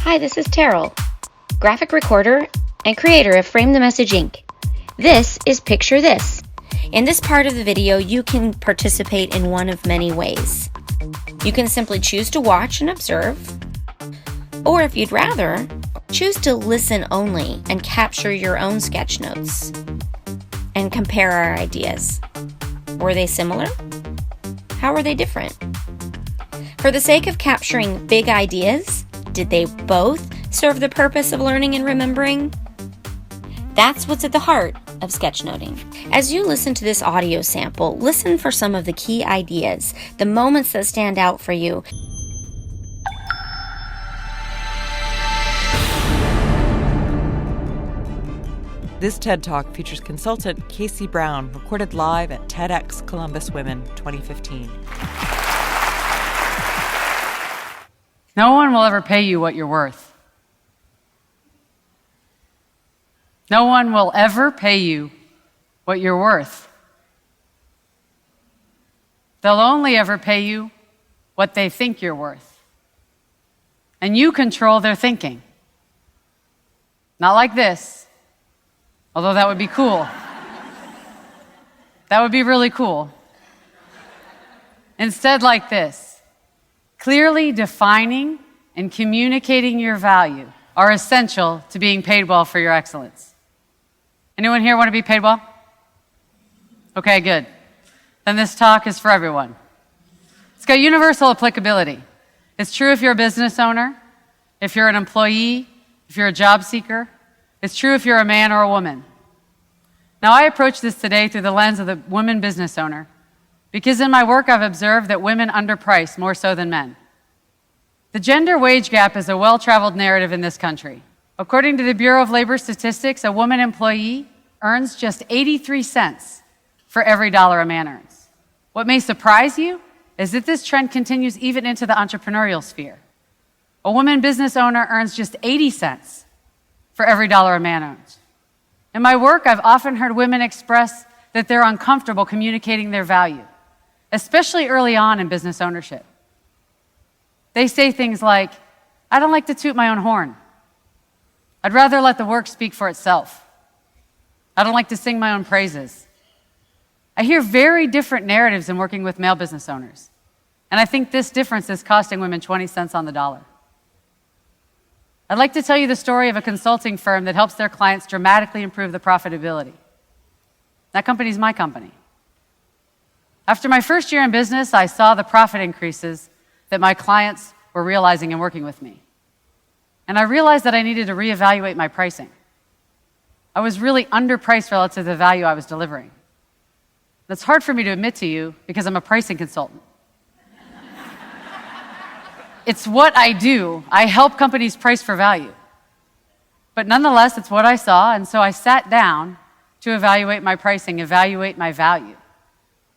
Hi, this is Terrell, graphic recorder and creator of Frame the Message Inc. This is Picture This. In this part of the video, you can participate in one of many ways. You can simply choose to watch and observe, or if you'd rather, choose to listen only and capture your own sketch notes and compare our ideas. Were they similar? How were they different? For the sake of capturing big ideas, did they both serve the purpose of learning and remembering? That's what's at the heart of sketchnoting. As you listen to this audio sample, listen for some of the key ideas, the moments that stand out for you. This TED Talk features consultant Casey Brown, recorded live at TEDx Columbus Women 2015. No one will ever pay you what you're worth. No one will ever pay you what you're worth. They'll only ever pay you what they think you're worth. And you control their thinking. Not like this, although that would be cool. That would be really cool. Instead, like this. Clearly defining and communicating your value are essential to being paid well for your excellence. Anyone here want to be paid well? Okay, good. Then this talk is for everyone. It's got universal applicability. It's true if you're a business owner, if you're an employee, if you're a job seeker. It's true if you're a man or a woman. Now, I approach this today through the lens of the woman business owner, because in my work I've observed that women underprice more so than men. The gender wage gap is a well-traveled narrative in this country. According to the Bureau of Labor Statistics, a woman employee earns just 83 cents for every dollar a man earns. What may surprise you is that this trend continues even into the entrepreneurial sphere. A woman business owner earns just 80 cents for every dollar a man earns. In my work, I've often heard women express that they're uncomfortable communicating their value, especially early on in business ownership. They say things like, I don't like to toot my own horn. I'd rather let the work speak for itself. I don't like to sing my own praises. I hear very different narratives in working with male business owners, and I think this difference is costing women 20 cents on the dollar. I'd like to tell you the story of a consulting firm that helps their clients dramatically improve the profitability. That company is my company. After my first year in business, I saw the profit increases that my clients were realizing in working with me. And I realized that I needed to reevaluate my pricing. I was really underpriced relative to the value I was delivering. That's hard for me to admit to you because I'm a pricing consultant. It's what I do. I help companies price for value. But nonetheless, it's what I saw, and so I sat down to evaluate my pricing, evaluate my value.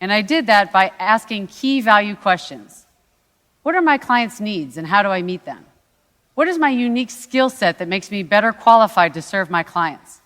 And I did that by asking key value questions. What are my clients' needs and how do I meet them? What is my unique skill set that makes me better qualified to serve my clients?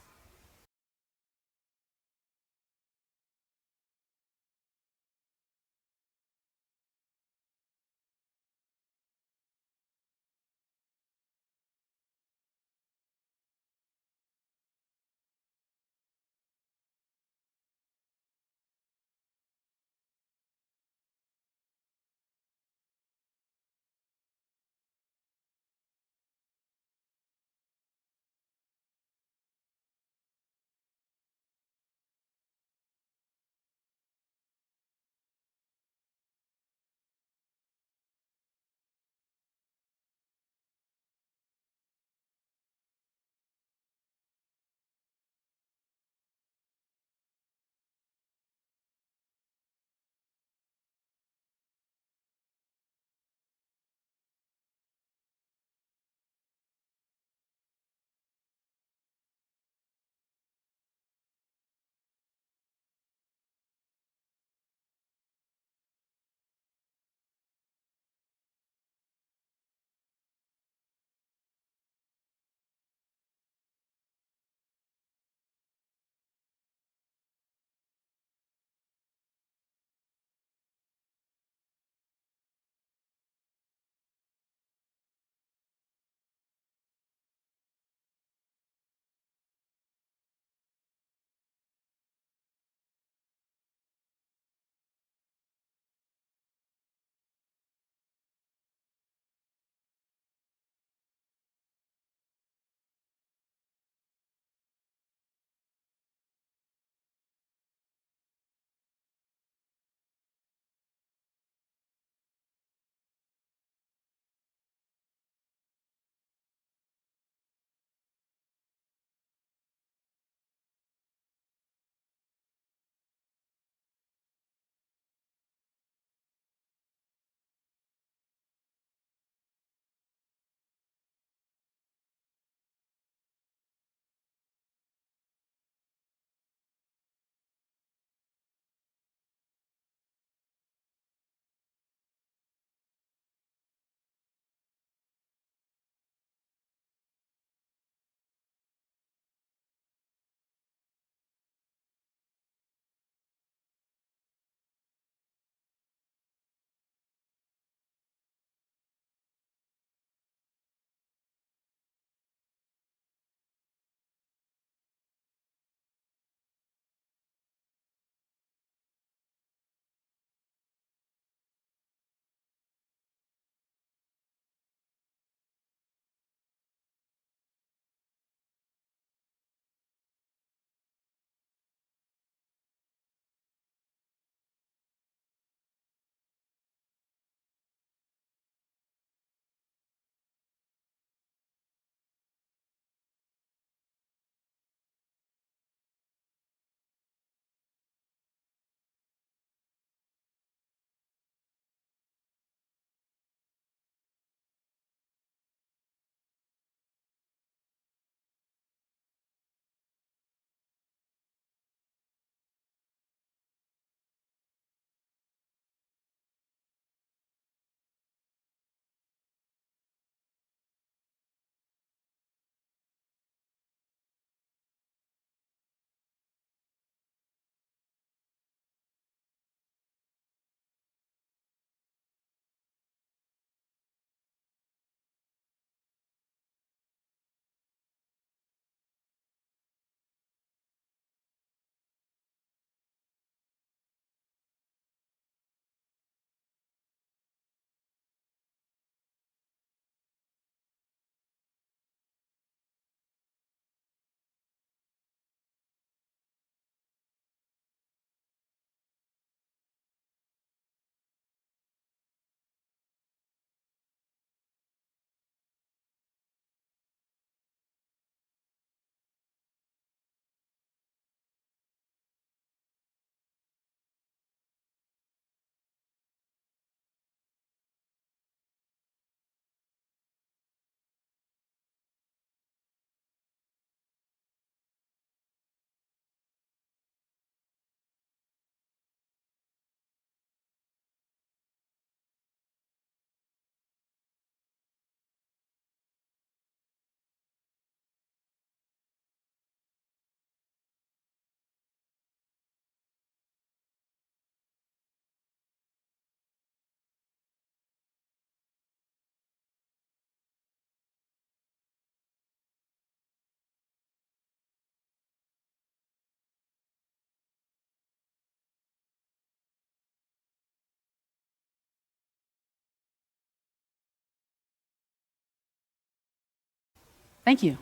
Thank you.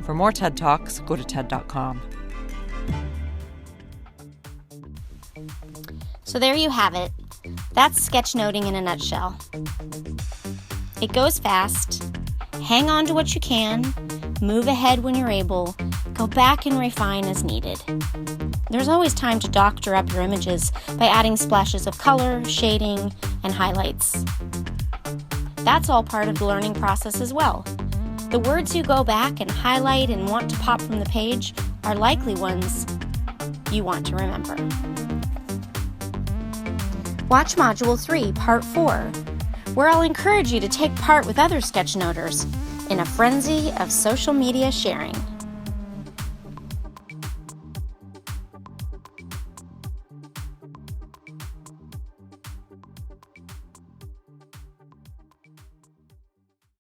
For more TED Talks, go to TED.com. So there you have it. That's sketchnoting in a nutshell. It goes fast. Hang on to what you can. Move ahead when you're able. Go back and refine as needed. There's always time to doctor up your images by adding splashes of color, shading, and highlights. That's all part of the learning process as well. The words you go back and highlight and want to pop from the page are likely ones you want to remember. Watch Module 3, Part 4, where I'll encourage you to take part with other sketchnoters in a frenzy of social media sharing.